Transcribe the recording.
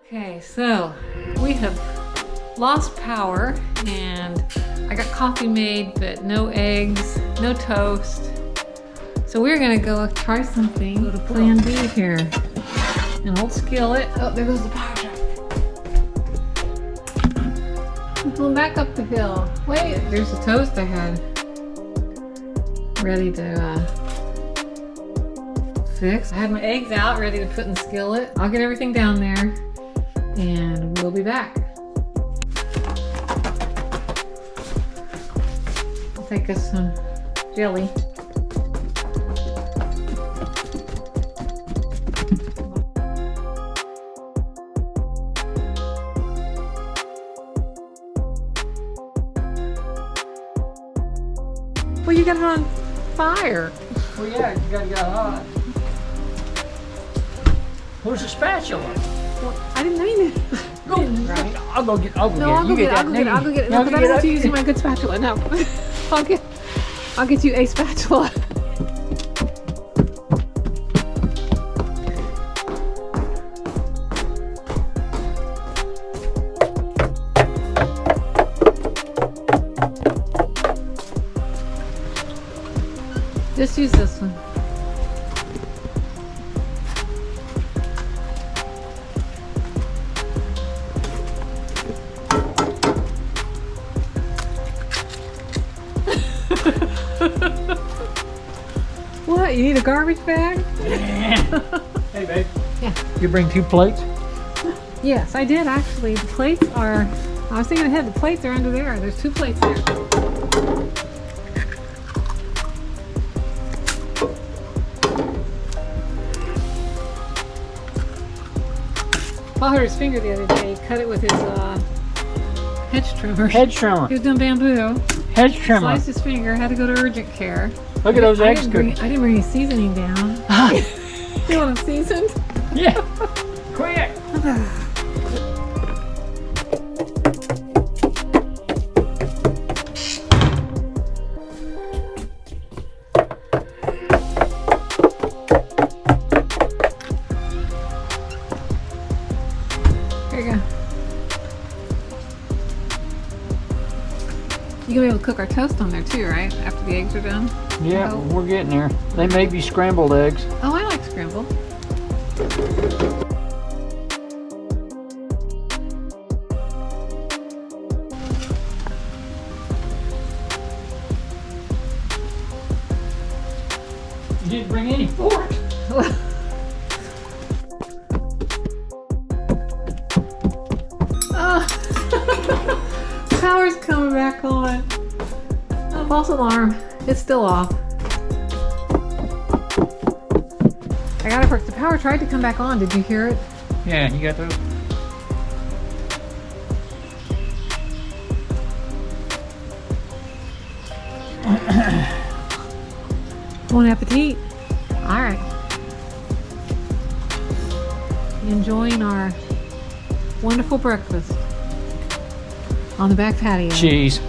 Okay, so we have lost power and I got coffee made, but no eggs, no toast. So we're gonna go try something. Go to plan B here. An old skillet. Oh, there goes the power truck. I'm going back up the hill. Wait, there's the toast I had ready to fix. I had my eggs out, ready to put in the skillet. I'll get everything down there and we'll be back. I'll take us some jelly. Well, you got it on fire. Well, yeah, you gotta get hot. Where's the spatula? Well, I didn't mean it. Go, right. I'll go get it. I'll go get it. No, because I don't want you using my good spatula. No. I'll get you a spatula. Just use this one. What? You need a garbage bag? Hey, babe. Yeah. You bring 2 plates? Yes, I did actually. The plates are, I was thinking ahead, the plates are under there. There's 2 plates there. Paul hurt his finger the other day. He cut it with his hedge trimmer. Hedge trimmer. He was doing bamboo. Hedge trimmer. Sliced his finger. Had to go to urgent care. Look at those eggs I cooking. didn't bring any seasoning down. You want them seasoned? Yeah. Quick. Here you go. You gonna be able to cook our toast on there too, right? After the eggs are done? Yeah, Oh. we're getting there. They may be scrambled eggs. Oh, I like scrambled. You didn't bring any fork. Oh. Power's coming back on. Oh, false alarm. It's still off. I got it first. The power tried to come back on. Did you hear it? Yeah, you got those? Bon appetit. All right. Enjoying our wonderful breakfast on the back patio. Cheese.